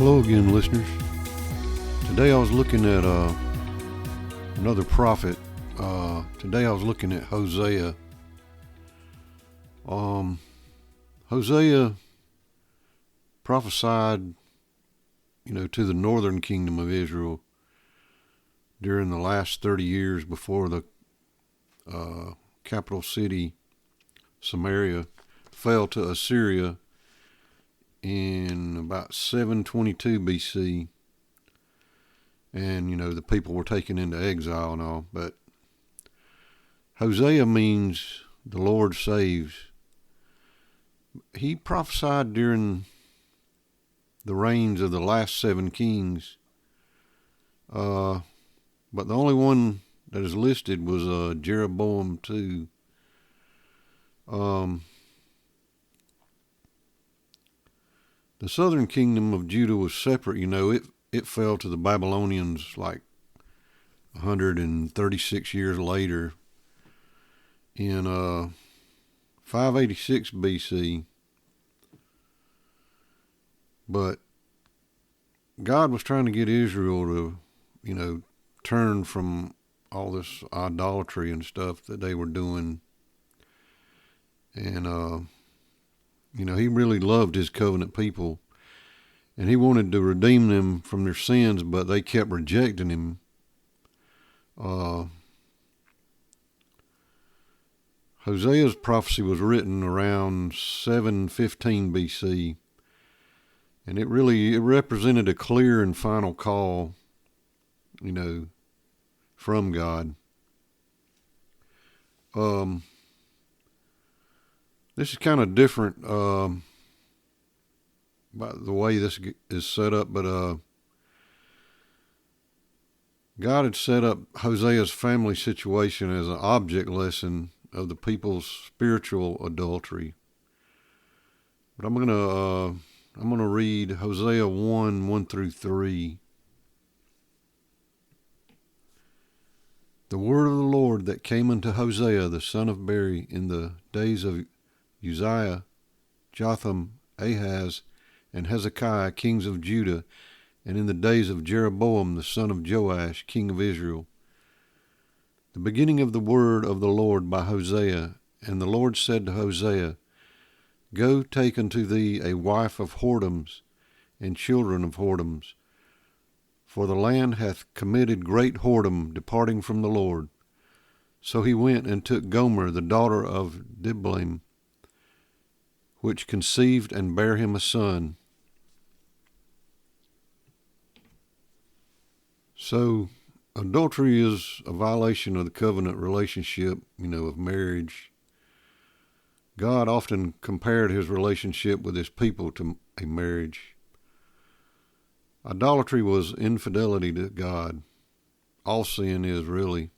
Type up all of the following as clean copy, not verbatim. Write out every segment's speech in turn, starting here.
Hello again, listeners. Today I was looking at another prophet. Today I was looking at Hosea. Hosea prophesied, to the northern kingdom of Israel during the last 30 years before the capital city, Samaria, fell to Assyria in about 722 BC. And, the people were taken into exile and all. But Hosea means the Lord saves. He prophesied during the reigns of the last 7 kings. But the only one that is listed was Jeroboam II. The southern kingdom of Judah was separate. It fell to the Babylonians like 136 years later in 586 BC. But God was trying to get Israel to, turn from all this idolatry and stuff that they were doing. And, he really loved his covenant people. And he wanted to redeem them from their sins, but they kept rejecting him. Hosea's prophecy was written around 715 BC. And it represented a clear and final call, from God. This is kind of different by the way this is set up, but God had set up Hosea's family situation as an object lesson of the people's spiritual adultery. But I'm gonna read Hosea 1 through 3. The word of the Lord that came unto Hosea the son of Beri in the days of Uzziah, Jotham, Ahaz, and Hezekiah, kings of Judah, and in the days of Jeroboam the son of Joash, king of Israel. The beginning of the word of the Lord by Hosea. And the Lord said to Hosea, Go take unto thee a wife of whoredoms and children of whoredoms, for the land hath committed great whoredom, departing from the Lord. So he went and took Gomer, the daughter of Diblaim, which conceived and bare him a son. So, adultery is a violation of the covenant relationship, of marriage. God often compared his relationship with his people to a marriage. Idolatry was infidelity to God. All sin is, really.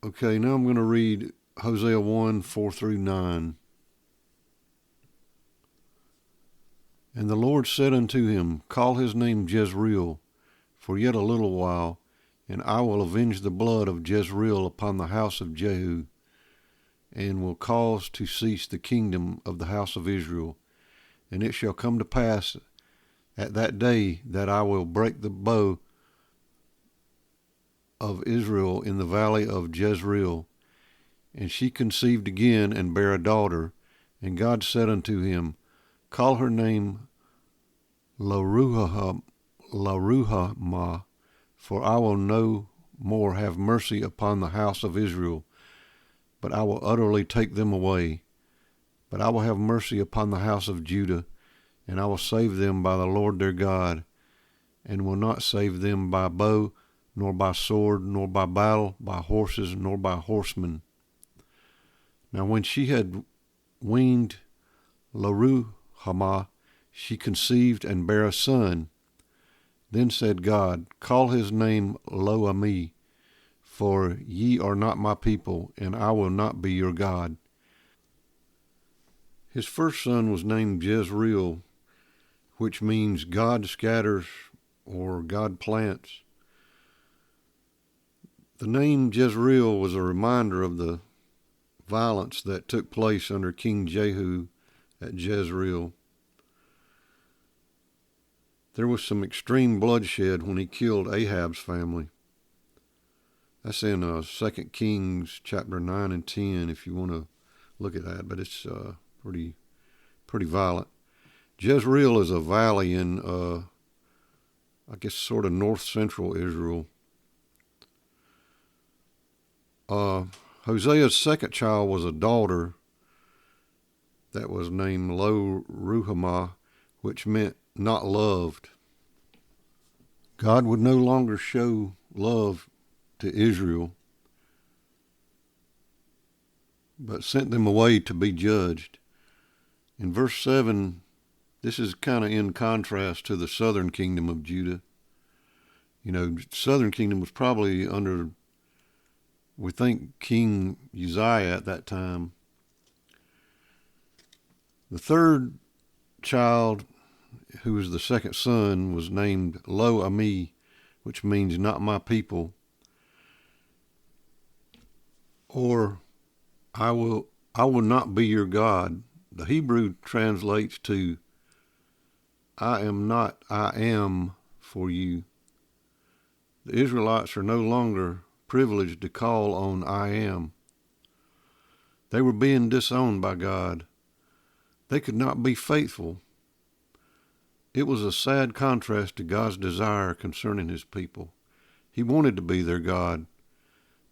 Okay, now I'm going to read Hosea 1, 4 through 9. And the Lord said unto him, Call his name Jezreel, for yet a little while, and I will avenge the blood of Jezreel upon the house of Jehu, and will cause to cease the kingdom of the house of Israel. And it shall come to pass at that day that I will break the bow of Israel in the valley of Jezreel. And she conceived again and bare a daughter. And God said unto him, Call her name Laruhamah, for I will no more have mercy upon the house of Israel, but I will utterly take them away. But I will have mercy upon the house of Judah, and I will save them by the Lord their God, and will not save them by bow, nor by sword, nor by battle, by horses, nor by horsemen. Now when she had weaned Laruhamah, she conceived and bare a son. Then said God, Call his name Lo-Ammi, for ye are not my people, and I will not be your God. His first son was named Jezreel, which means God scatters or God plants. The name Jezreel was a reminder of the violence that took place under King Jehu at Jezreel. There was some extreme bloodshed when he killed Ahab's family. That's in 2 Kings chapter 9 and 10 if you want to look at that, but it's pretty violent. Jezreel is a valley in, I guess, sort of north-central Israel. Hosea's second child was a daughter that was named Lo Ruhamah, which meant not loved. God would no longer show love to Israel, but sent them away to be judged. In verse 7, this is kind of in contrast to the southern kingdom of Judah. You know, southern kingdom was probably under, we think, King Uzziah at that time. The third child, who was the second son, was named Lo Ami, which means not my people, or I will not be your God. The Hebrew translates to I am not, I am for you. The Israelites are no longer privileged to call on I am. They were being disowned by God. They could not be faithful. It was a sad contrast to God's desire concerning his people. He wanted to be their God,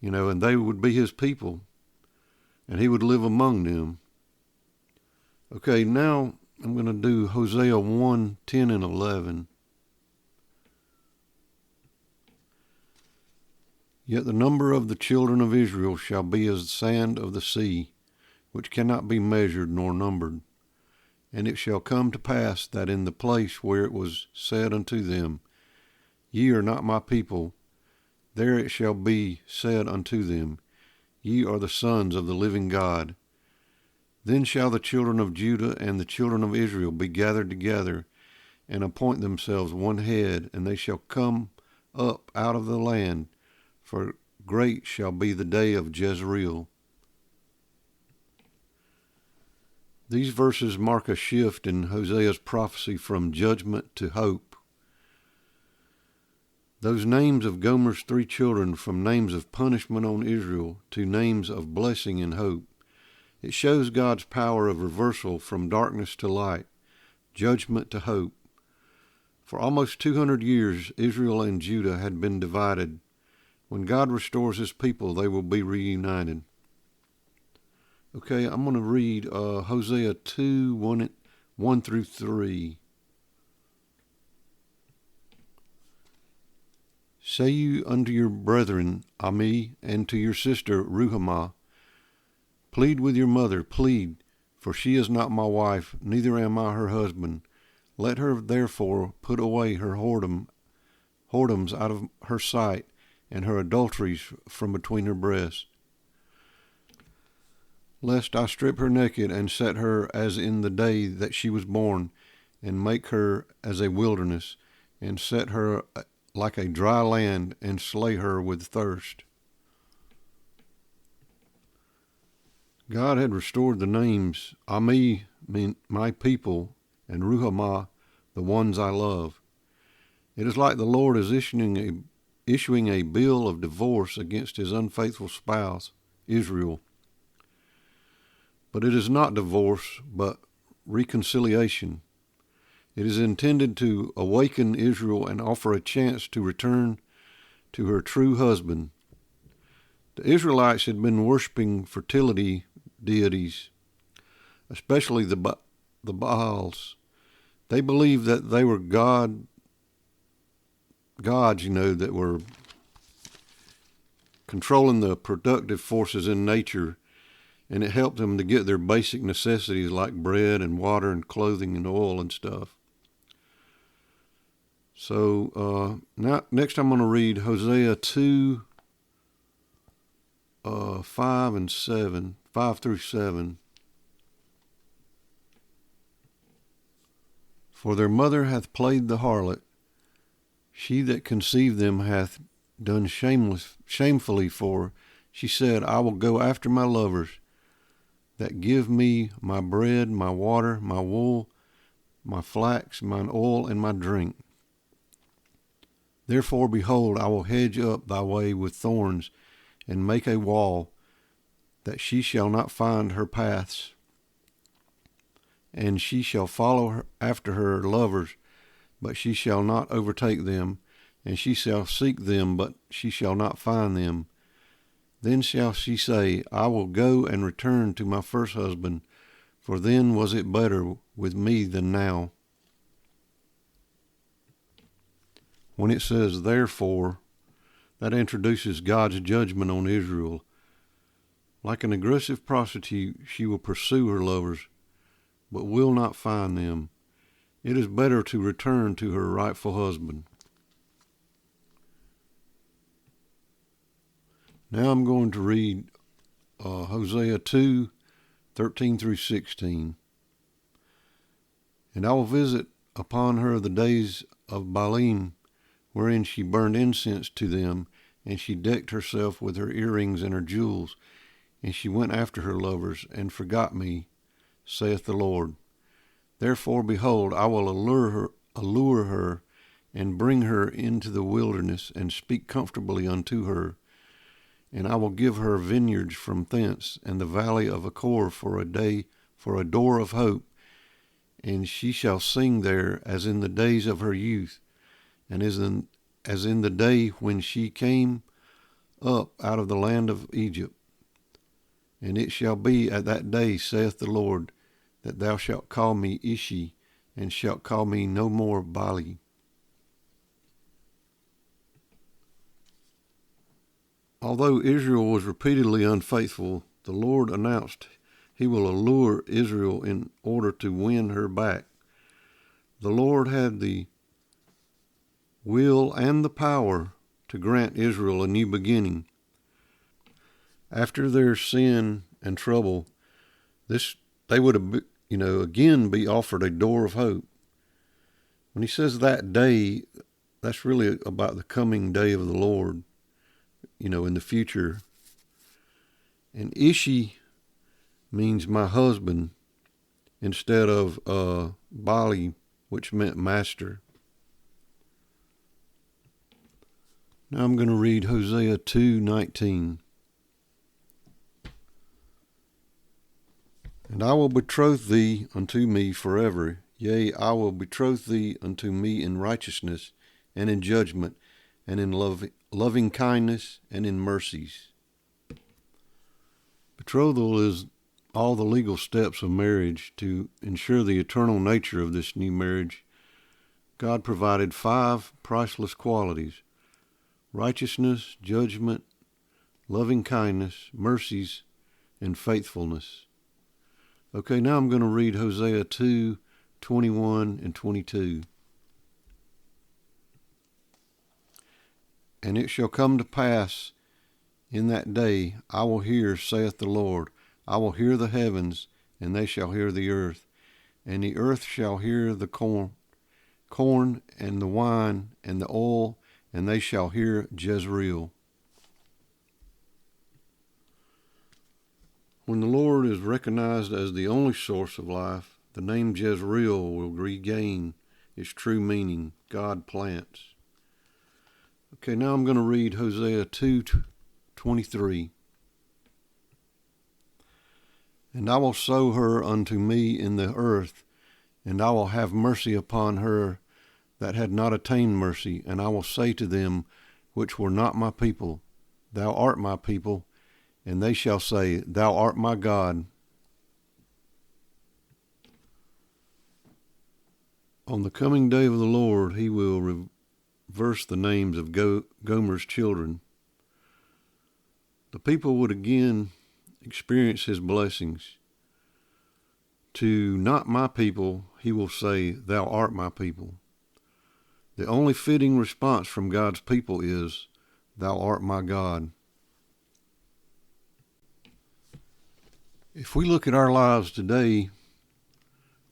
and they would be his people, and he would live among them. Okay, now I'm going to do Hosea 1, 10 and 11. Yet the number of the children of Israel shall be as the sand of the sea, which cannot be measured nor numbered. And it shall come to pass that in the place where it was said unto them, Ye are not my people, there it shall be said unto them, Ye are the sons of the living God. Then shall the children of Judah and the children of Israel be gathered together, and appoint themselves one head, and they shall come up out of the land, for great shall be the day of Jezreel. These verses mark a shift in Hosea's prophecy from judgment to hope. Those names of Gomer's three children from names of punishment on Israel to names of blessing and hope. It shows God's power of reversal from darkness to light, judgment to hope. For almost 200 years, Israel and Judah had been divided. When God restores his people, they will be reunited. Okay, I'm going to read Hosea 2, 1 through 3. Say you unto your brethren, Ami, and to your sister, Ruhamah, plead with your mother, plead, for she is not my wife, neither am I her husband. Let her therefore put away her whoredoms out of her sight, and her adulteries from between her breasts. Lest I strip her naked, and set her as in the day that she was born, and make her as a wilderness, and set her like a dry land, and slay her with thirst. God had restored the names Ami, my people, and Ruhamah, the ones I love. It is like the Lord is issuing a bill of divorce against his unfaithful spouse, Israel. But it is not divorce, but reconciliation. It is intended to awaken Israel and offer a chance to return to her true husband. The Israelites had been worshiping fertility deities, especially the Baals. They believed that they were gods, that were controlling the productive forces in nature, and it helped them to get their basic necessities like bread and water and clothing and oil and stuff. So now next I'm going to read Hosea 2, 5 through 7. For their mother hath played the harlot, she that conceived them hath done shamefully, for she said, I will go after my lovers, that give me my bread, my water, my wool, my flax, mine oil, and my drink. Therefore, behold, I will hedge up thy way with thorns, and make a wall, that she shall not find her paths. And she shall follow after her lovers, but she shall not overtake them. And she shall seek them, but she shall not find them. Then shall she say, I will go and return to my first husband, for then was it better with me than now. When it says therefore, that introduces God's judgment on Israel. Like an aggressive prostitute, she will pursue her lovers, but will not find them. It is better to return to her rightful husband. Now I'm going to read Hosea 2:13 through 16. And I will visit upon her the days of Baalim, wherein she burned incense to them, and she decked herself with her earrings and her jewels, and she went after her lovers, and forgot me, saith the Lord. Therefore, behold, I will allure her, and bring her into the wilderness, and speak comfortably unto her. And I will give her vineyards from thence, and the valley of Achor for a door of hope. And she shall sing there as in the days of her youth, and as in the day when she came up out of the land of Egypt. And it shall be at that day, saith the Lord, that thou shalt call me Ishi, and shalt call me no more Bali. Although Israel was repeatedly unfaithful, the Lord announced he will allure Israel in order to win her back. The Lord had the will and the power to grant Israel a new beginning. After their sin and trouble, they would have, again be offered a door of hope. When he says that day, that's really about the coming day of the Lord, in the future. And Ishi means my husband instead of Bali, which meant master. Now I'm going to read Hosea 2:19. And I will betroth thee unto me forever. Yea, I will betroth thee unto me in righteousness and in judgment and in loving kindness and in mercies. Betrothal is all the legal steps of marriage. To ensure the eternal nature of this new marriage, God provided 5 priceless qualities: righteousness, judgment, loving kindness, mercies, and faithfulness. Okay, now I'm going to read Hosea 2:21 and 22. And it shall come to pass in that day, I will hear, saith the Lord. I will hear the heavens, and they shall hear the earth. And the earth shall hear the corn and the wine and the oil, and they shall hear Jezreel. When the Lord is recognized as the only source of life, the name Jezreel will regain its true meaning: God plants. Okay, now I'm going to read Hosea 2:23. And I will sow her unto me in the earth, and I will have mercy upon her that had not attained mercy. And I will say to them which were not my people, Thou art my people. And they shall say, Thou art my God. On the coming day of the Lord, he will reverse the names of Gomer's children. The people would again experience his blessings. To not my people, he will say, Thou art my people. The only fitting response from God's people is, Thou art my God. If we look at our lives today,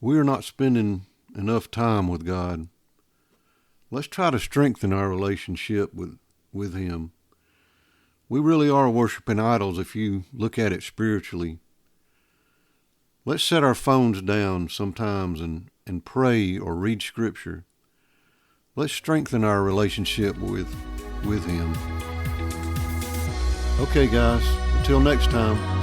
we are not spending enough time with God. Let's try to strengthen our relationship with him. We really are worshiping idols if you look at it spiritually. Let's set our phones down sometimes and pray or read scripture. Let's strengthen our relationship with him. Okay, guys, until next time.